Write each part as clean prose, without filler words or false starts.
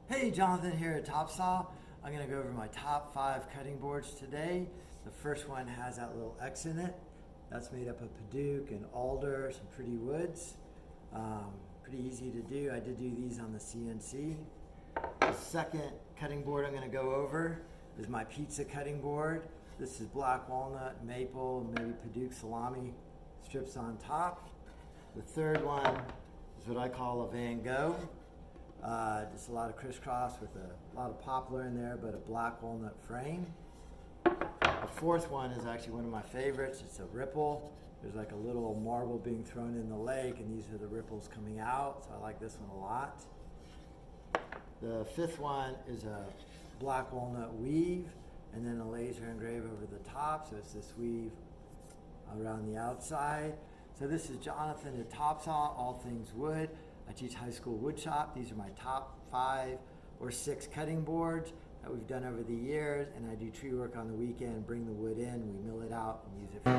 Hey, Jonathan here at TopSaw. I'm going to go over my top 5 cutting boards today. The first one has that little X in it. That's made up of padauk and alder, some pretty woods. Pretty easy to do. I did do these on the CNC. The second cutting board I'm going to go over is my pizza cutting board. This is black walnut, maple, maybe padauk salami strips on top. The third one is what I call a Van Gogh. Just a lot of crisscross with a lot of poplar in there, but a black walnut frame. The fourth one is actually one of my favorites. It's a ripple. There's like a little marble being thrown in the lake, and these are the ripples coming out, so I like this one a lot. The fifth one is a black walnut weave, and then a laser engrave over the top, so it's this weave around the outside. So this is Jonathan at TopSaw, all things wood. I teach high school wood shop. These are my top 5 or 6 cutting boards that we've done over the years, and I do tree work on the weekend, bring the wood in, we mill it out, and use it for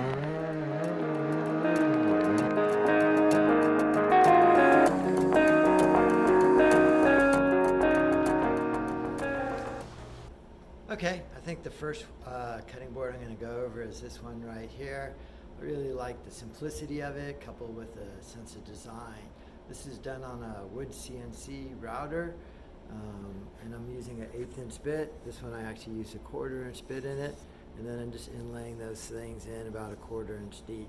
Okay, I think the first cutting board I'm going to go over is this one right here. I really like the simplicity of it, coupled with a sense of design. This is done on a wood CNC router, and I'm using an 1/8 inch bit. This one I actually use a 1/4 inch bit in it, and then I'm just inlaying those things in about a 1/4 inch deep.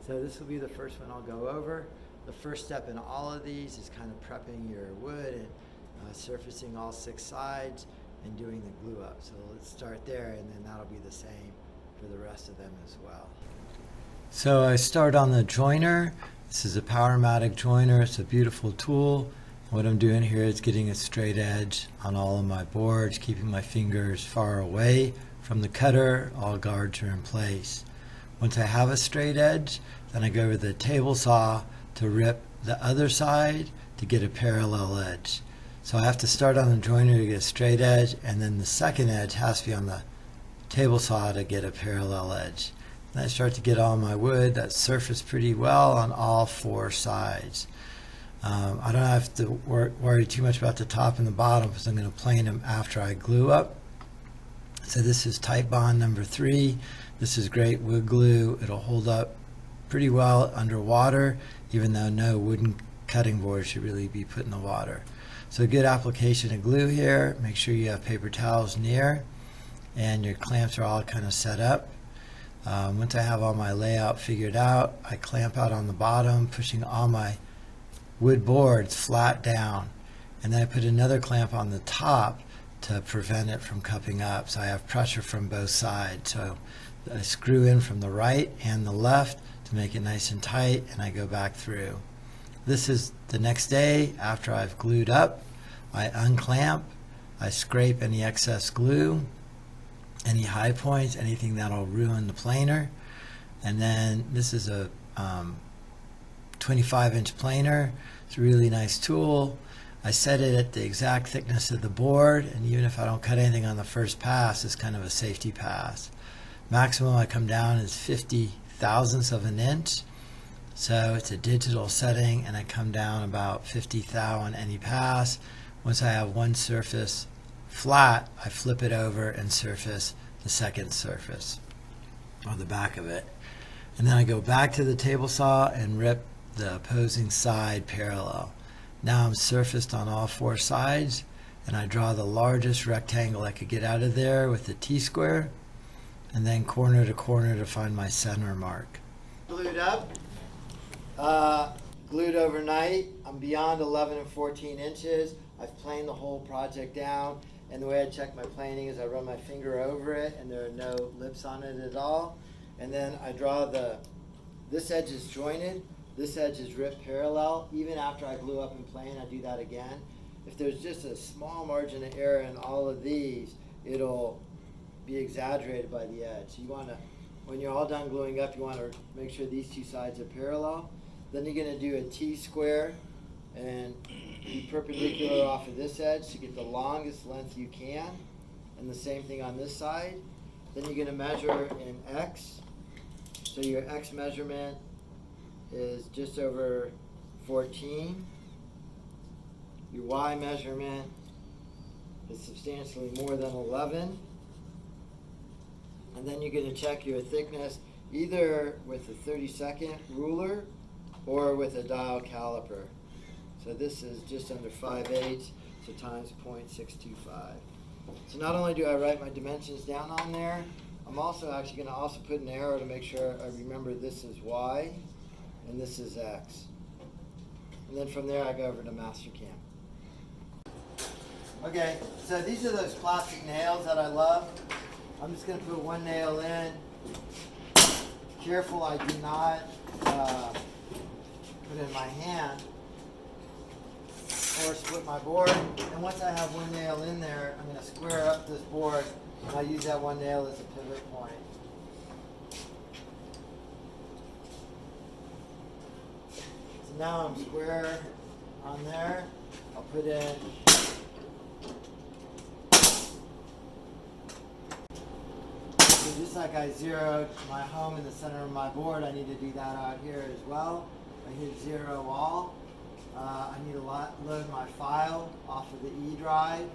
So this will be the first one I'll go over. The first step in all of these is kind of prepping your wood and surfacing all 6 sides and doing the glue up. So let's start there, and then that'll be the same for the rest of them as well. So I start on the joiner. This is a Powermatic joiner. It's a beautiful tool. What I'm doing here is getting a straight edge on all of my boards, keeping my fingers far away from the cutter. All guards are in place. Once I have a straight edge, then I go over the table saw to rip the other side to get a parallel edge. So I have to start on the joiner to get a straight edge, and then the second edge has to be on the table saw to get a parallel edge. And I start to get all my wood that surfaced pretty well on all 4 sides. I don't have to worry too much about the top and the bottom because I'm going to plane them after I glue up. So this is Titebond number 3. This is great wood glue. It'll hold up pretty well underwater, even though no wooden cutting board should really be put in the water. So good application of glue here. Make sure you have paper towels near, and your clamps are all kind of set up. Once I have all my layout figured out, I clamp out on the bottom, pushing all my wood boards flat down, and then I put another clamp on the top to prevent it from cupping up, so I have pressure from both sides. So I screw in from the right and the left to make it nice and tight, and I go back through. This is the next day after I've glued up. I unclamp, I scrape any excess glue, any high points, anything that'll ruin the planer. And then this is a 25 inch planer. It's a really nice tool. I set it at the exact thickness of the board, and even if I don't cut anything on the first pass, it's kind of a safety pass. Maximum I come down is 50 thousandths of an inch. So it's a digital setting, and I come down about 50 thou on any pass. Once I have one surface flat, I flip it over and surface the second surface, or the back of it. And then I go back to the table saw and rip the opposing side parallel. Now I'm surfaced on all 4 sides, and I draw the largest rectangle I could get out of there with the T-square, and then corner to corner to find my center mark. Glued up, glued overnight. I'm beyond 11 and 14 inches. I've planed the whole project down. And the way I check my planing is I run my finger over it, and there are no lips on it at all. And then I draw this edge is jointed, this edge is ripped parallel. Even after I glue up and plane, I do that again. If there's just a small margin of error in all of these, it'll be exaggerated by the edge. So you want to, when you're all done gluing up, you want to make sure these 2 sides are parallel. Then you're going to do a T-square and be perpendicular off of this edge to get the longest length you can, and the same thing on this side. Then you're going to measure in X. So your X measurement is just over 14. Your Y measurement is substantially more than 11. And then you're going to check your thickness either with a 32nd ruler or with a dial caliper. So this is just under 5/8, so times 0.625. So not only do I write my dimensions down on there, I'm also actually going to put an arrow to make sure I remember this is Y and this is X. And then from there I go over to Mastercam. Okay, so these are those plastic nails that I love. I'm just going to put one nail in. Careful I do not put it in my hand or split my board. And once I have one nail in there, I'm going to square up this board, and I'll use that one nail as a pivot point. So now I'm square on there. I'll put in just like I zeroed my home in the center of my board, I need to do that out here as well. I hit 0 all. I need to load my file off of the E drive.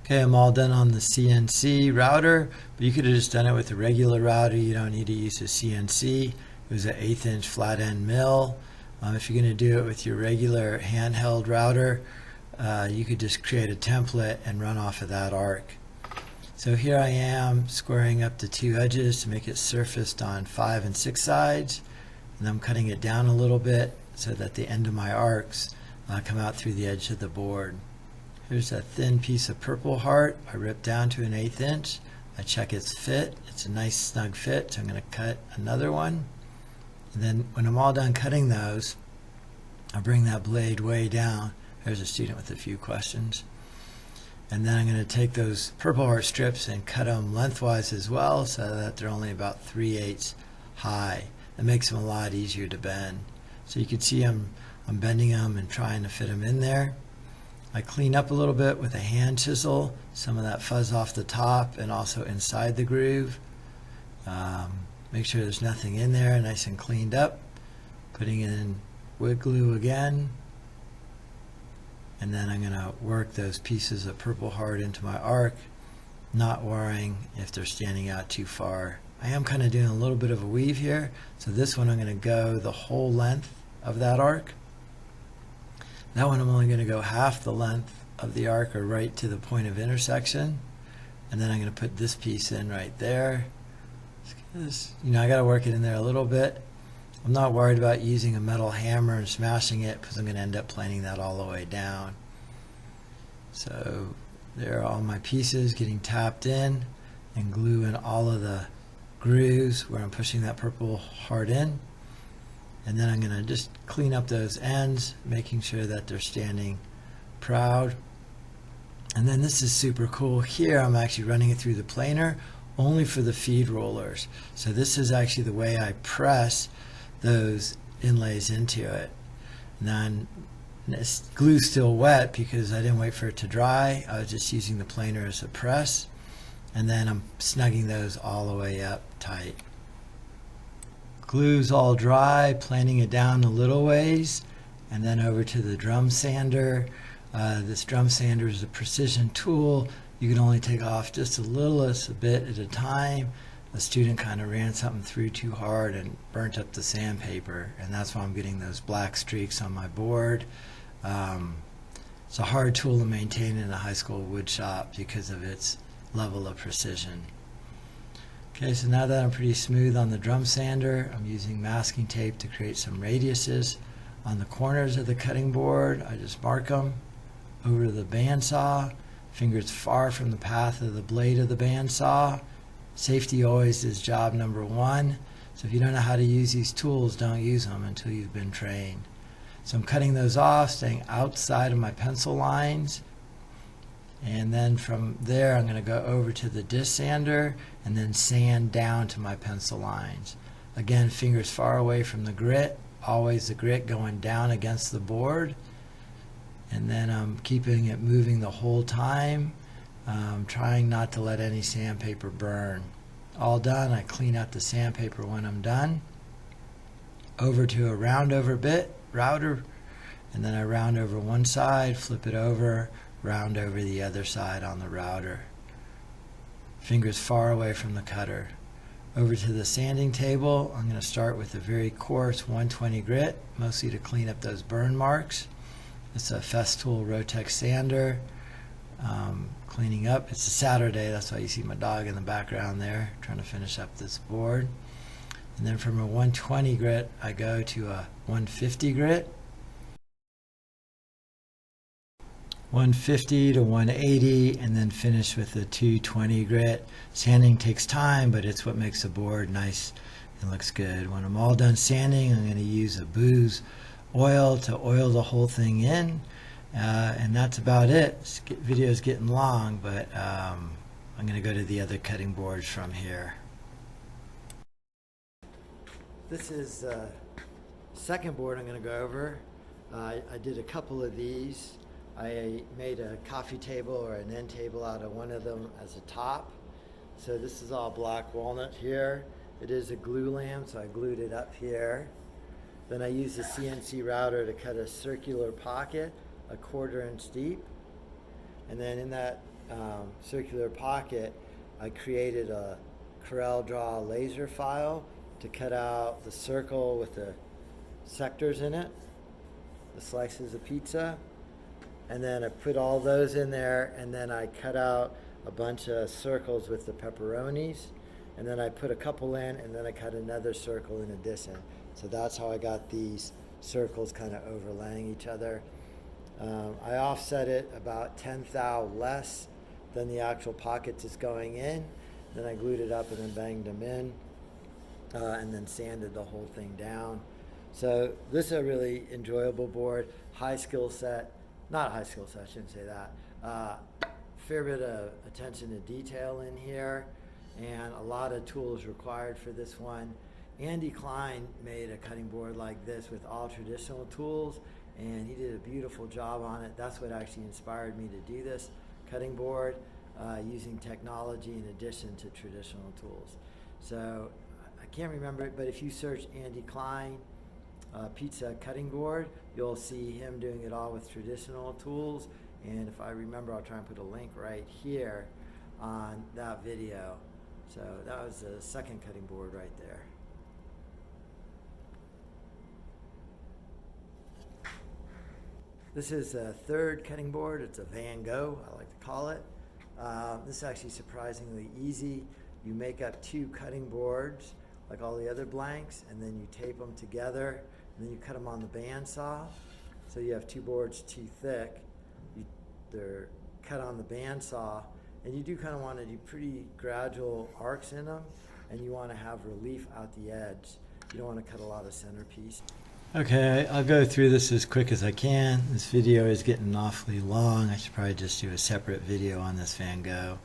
Okay, I'm all done on the CNC router, but you could have just done it with a regular router. You don't need to use a CNC. It was an 1/8 inch flat end mill. If you're going to do it with your regular handheld router, you could just create a template and run off of that arc. So here I am squaring up the two edges to make it surfaced on 5 and 6 sides, and I'm cutting it down a little bit so that the end of my arcs come out through the edge of the board. Here's a thin piece of purple heart I ripped down to an 1/8 inch. I check its fit. It's a nice snug fit, so I'm going to cut another one. And then when I'm all done cutting those, I'll bring that blade way down. There's a student with a few questions. And then I'm going to take those purple heart strips and cut them lengthwise as well, so that they're only about 3/8 high. That makes them a lot easier to bend. So you can see I'm bending them and trying to fit them in there. I clean up a little bit with a hand chisel, some of that fuzz off the top and also inside the groove. Make sure there's nothing in there, nice and cleaned up. Putting in wood glue again. And then I'm going to work those pieces of purple heart into my arc, not worrying if they're standing out too far. I am kind of doing a little bit of a weave here, so this one I'm going to go the whole length of that arc. That one I'm only going to go half the length of the arc, or right to the point of intersection. And then I'm going to put this piece in right there. I got to work it in there a little bit. I'm not worried about using a metal hammer and smashing it, because I'm going to end up planing that all the way down. So there are all my pieces getting tapped in, and glue in all of the grooves where I'm pushing that purple heart in. And then I'm going to just clean up those ends, making sure that they're standing proud. And then this is super cool. Here I'm actually running it through the planer only for the feed rollers. So this is actually the way I press those inlays into it. And then this glue's still wet because I didn't wait for it to dry. I was just using the planer as a press. And then I'm snugging those all the way up tight. Glue's all dry, planing it down a little ways, and then over to the drum sander. This drum sander is a precision tool. You can only take off just a bit at a time. A student kind of ran something through too hard and burnt up the sandpaper, and that's why I'm getting those black streaks on my board. It's a hard tool to maintain in a high school wood shop because of its level of precision. Okay, so now that I'm pretty smooth on the drum sander, I'm using masking tape to create some radiuses on the corners of the cutting board. I just mark them over the bandsaw, fingers far from the path of the blade of the bandsaw, Safety always is job number one. So if you don't know how to use these tools, don't use them until you've been trained. So I'm cutting those off, staying outside of my pencil lines. And then from there, I'm going to go over to the disc sander and then sand down to my pencil lines. Again, fingers far away from the grit, always the grit going down against the board. And then I'm keeping it moving the whole time, trying not to let any sandpaper burn. All done, I clean out the sandpaper when I'm done. Over to a round over bit, router, and then I round over one side, flip it over, round over the other side on the router. Fingers far away from the cutter. Over to the sanding table, I'm going to start with a very coarse 120 grit, mostly to clean up those burn marks. It's a Festool Rotex sander. Cleaning up. It's a Saturday, that's why you see my dog in the background there, trying to finish up this board. And then from a 120 grit, I go to a 150 grit. 150 to 180, and then finish with a 220 grit. Sanding takes time, but it's what makes the board nice and looks good. When I'm all done sanding, I'm going to use a booze oil to oil the whole thing in. And that's about it. This video is getting long, but I'm going to go to the other cutting boards from here. This is the second board I'm going to go over. I did a couple of these. I made a coffee table or an end table out of one of them as a top. So this is all black walnut here. It is a glue lamp, so I glued it up here. Then I used a CNC router to cut a circular pocket, a 1/4 inch deep. And then in that circular pocket, I created a Corel Draw laser file to cut out the circle with the sectors in it, the slices of pizza. And then I put all those in there, and then I cut out a bunch of circles with the pepperonis, and then I put a couple in, and then I cut another circle in addition. So that's how I got these circles kind of overlaying each other. I offset it about 10 thou less than the actual pockets is going in. Then I glued it up and then banged them in, and then sanded the whole thing down. So this is a really enjoyable board, high skill set. Not a high skill set, I shouldn't say that. Fair bit of attention to detail in here, and a lot of tools required for this one. Andy Klein made a cutting board like this with all traditional tools, and he did a beautiful job on it. That's what actually inspired me to do this cutting board, using technology in addition to traditional tools. So I can't remember it, but if you search Andy Klein pizza cutting board, you'll see him doing it all with traditional tools. And if I remember, I'll try and put a link right here on that video. So that was the second cutting board right there. This is a third cutting board. It's a Van Gogh, I like to call it. This is actually surprisingly easy. You make up 2 cutting boards like all the other blanks, and then you tape them together, and then you cut them on the bandsaw. So you have 2 boards too thick. They're cut on the bandsaw, and you do kind of want to do pretty gradual arcs in them, and you want to have relief out the edge. You don't want to cut a lot of centerpiece. Okay, I'll go through this as quick as I can. This video is getting awfully long. I should probably just do a separate video on this Van Gogh.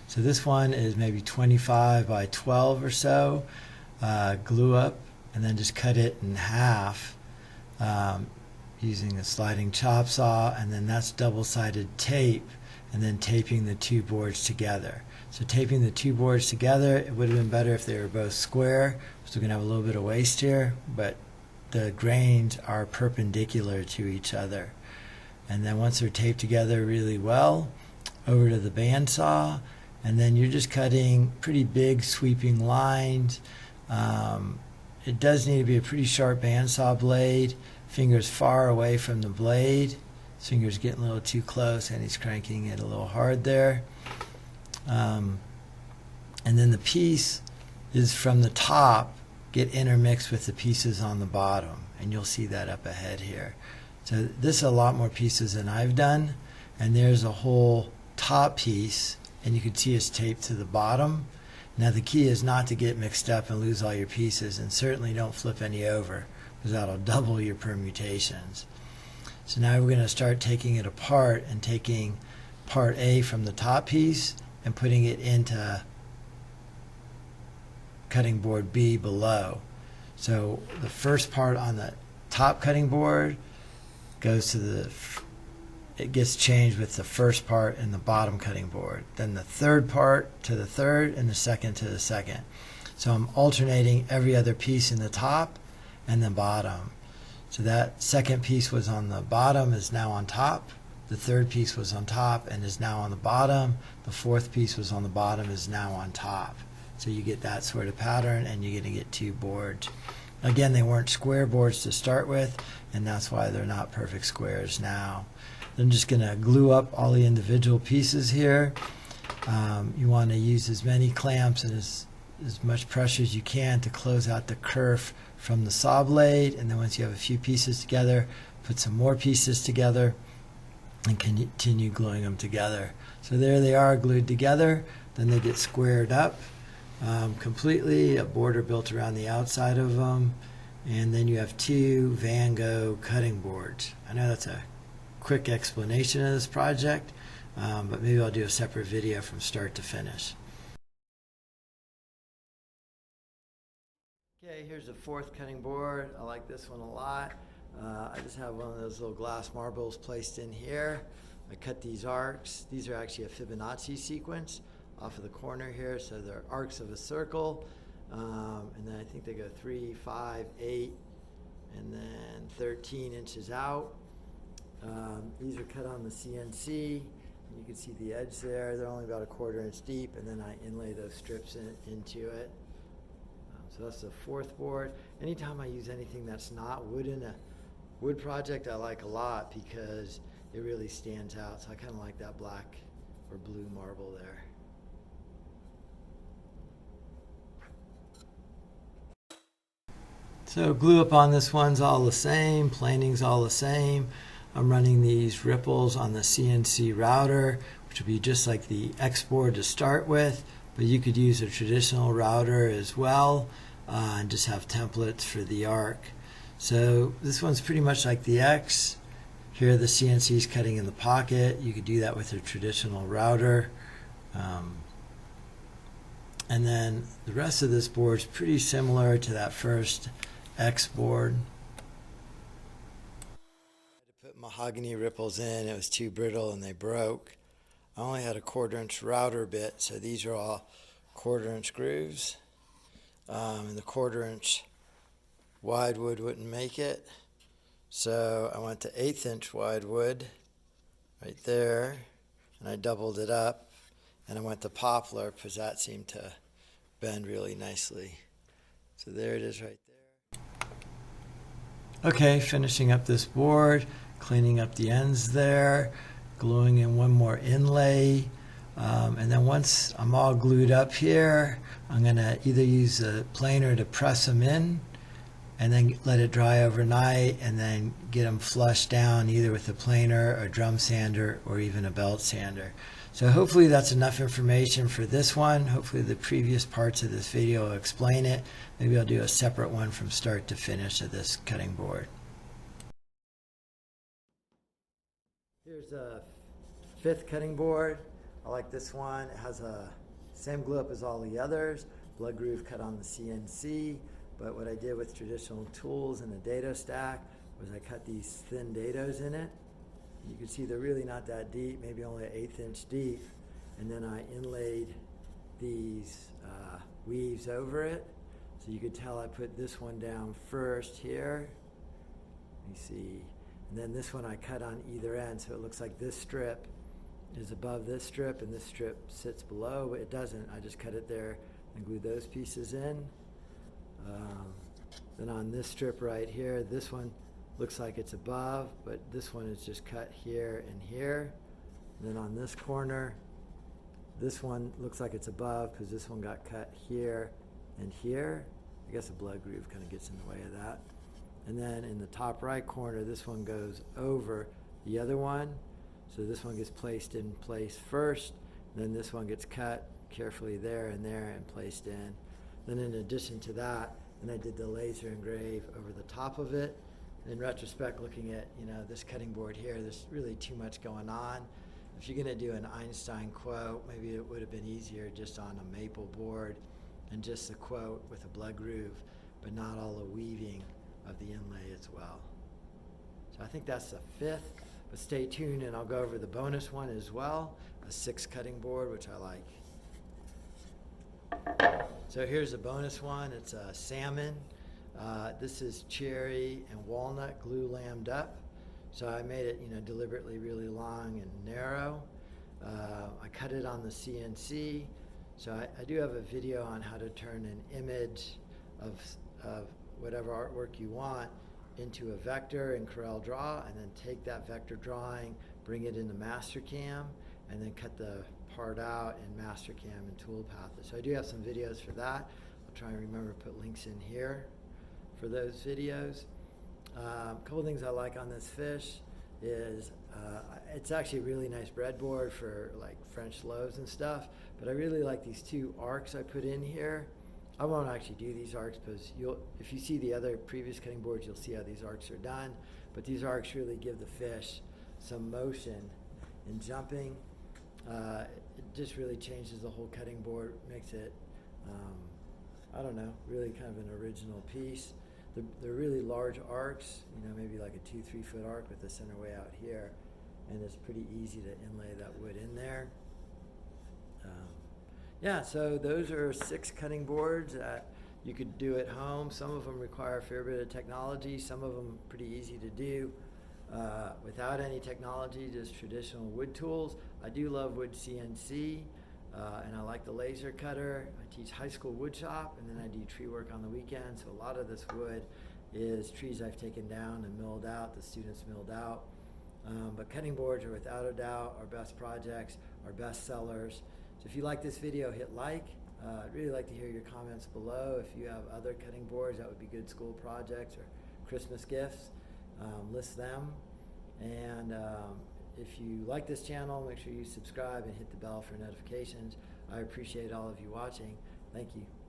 So this one is maybe 25 by 12 or so. Glue up, and then just cut it in half using a sliding chop saw, and then that's double-sided tape, and then taping the 2 boards together. So taping the 2 boards together, it would have been better if they were both square. So we're going to have a little bit of waste here, but the grains are perpendicular to each other. And then once they're taped together really well, over to the bandsaw, and then you're just cutting pretty big sweeping lines. It does need to be a pretty sharp bandsaw blade, fingers far away from the blade. His finger's getting a little too close, and he's cranking it a little hard there. And then the piece is from the top get intermixed with the pieces on the bottom, and you'll see that up ahead here. So this is a lot more pieces than I've done, and there's a whole top piece, and you can see it's taped to the bottom. Now the key is not to get mixed up and lose all your pieces, and certainly don't flip any over, because that'll double your permutations. So now we're going to start taking it apart and taking part A from the top piece and putting it into cutting board B below. So the first part on the top cutting board goes to it gets changed with the first part in the bottom cutting board. Then the third part to the third and the second to the second. So I'm alternating every other piece in the top and the bottom. So that second piece was on the bottom is now on top. The third piece was on top and is now on the bottom. The fourth piece was on the bottom is now on top. So you get that sort of pattern, and you're going to get two boards. Again, they weren't square boards to start with, and that's why they're not perfect squares now. I'm just going to glue up all the individual pieces here. You want to use as many clamps and as much pressure as you can to close out the kerf from the saw blade, and then once you have a few pieces together, put some more pieces together and continue gluing them together. So there they are, glued together. Then they get squared up completely, a border built around the outside of them, and then you have two Van Gogh cutting boards. I know that's a quick explanation of this project, but maybe I'll do a separate video from start to finish. Okay, here's a fourth cutting board. I like this one a lot. I just have one of those little glass marbles placed in here. I cut these arcs. These are actually a Fibonacci sequence off of the corner here, so they're arcs of a circle. And then I think they go 3, 5, 8, and then 13 inches out. These are cut on the CNC. And you can see the edge there. They're only about 1/4 inch deep, and then I inlay those strips into it. So that's the fourth board. Anytime I use anything that's not wood in a wood project, I like a lot because it really stands out. So I kind of like that black or blue marble there. So glue up on this one's all the same, planing's all the same. I'm running these ripples on the CNC router, which would be just like the X board to start with, but you could use a traditional router as well and just have templates for the arc. So this one's pretty much like the X. Here the CNC is cutting in the pocket. You could do that with a traditional router. And then the rest of this board is pretty similar to that first X board. I put mahogany ripples in. It was too brittle and they broke. I only had a 1/4 inch router bit, so these are all 1/4 inch grooves. And the 1/4 inch wide wood wouldn't make it, so I went to 1/8 inch wide wood right there, and I doubled it up, and I went to poplar because that seemed to bend really nicely. So there it is right there. Okay, finishing up this board, cleaning up the ends there, gluing in one more inlay, and then once I'm all glued up here, I'm going to either use a planer to press them in and then let it dry overnight and then get them flushed down either with a planer, a drum sander, or even a belt sander. So hopefully that's enough information for this one. Hopefully the previous parts of this video will explain it. Maybe I'll do a separate one from start to finish of this cutting board. Here's a 5th cutting board. I like this one. It has a same glue up as all the others. Blood groove cut on the CNC. But what I did with traditional tools and the dado stack was I cut these thin dados in it. You can see they're really not that deep, maybe only 1/8 inch deep. And then I inlaid these weaves over it. So you could tell I put this one down first here. You see. And then this one I cut on either end, so it looks like this strip is above this strip and this strip sits below, but it doesn't. I just cut it there and glued those pieces in. Then on this strip right here, this one looks like it's above, but this one is just cut here and here. And then on this corner, this one looks like it's above because this one got cut here and here. I guess a blood groove kind of gets in the way of that. And then in the top right corner, this one goes over the other one. So this one gets placed in place first, then this one gets cut carefully there and there and placed in. Then in addition to that, then I did the laser engrave over the top of it. In retrospect, looking at, this cutting board here, there's really too much going on. If you're gonna do an Einstein quote, maybe it would have been easier just on a maple board and just the quote with a blood groove, but not all the weaving of the inlay as well. So I think that's the 5th, but stay tuned and I'll go over the bonus one as well, a 6 cutting board, which I like. So here's a bonus one, it's a Salmon. This is cherry and walnut glue lammed up. So I made it, deliberately really long and narrow. I cut it on the CNC. So I do have a video on how to turn an image of whatever artwork you want into a vector in Corel Draw, and then take that vector drawing, bring it into Mastercam, and then cut the part out in Mastercam and Toolpath. So I do have some videos for that. I'll try and remember to put links in here for those videos. A couple things I like on this fish is it's actually a really nice breadboard for like French loaves and stuff, but I really like these 2 arcs I put in here. I won't actually do these arcs because if you see the other previous cutting boards, you'll see how these arcs are done, but these arcs really give the fish some motion in jumping. It just really changes the whole cutting board, makes it, I don't know, really kind of an original piece. They're really large arcs, maybe like a 2-3 foot arc with the center way out here, and it's pretty easy to inlay that wood in there. Yeah, so those are 6 cutting boards that you could do at home. Some of them require a fair bit of technology, some of them pretty easy to do without any technology, just traditional wood tools. I do love wood CNC, and I like the laser cutter. I teach high school wood shop, and then I do tree work on the weekend, so a lot of this wood is trees I've taken down and milled out, the students milled out. But cutting boards are without a doubt our best projects, our best sellers. So if you like this video, hit like. I'd really like to hear your comments below. If you have other cutting boards that would be good school projects or Christmas gifts, list them. And if you like this channel, make sure you subscribe and hit the bell for notifications. I appreciate all of you watching. Thank you.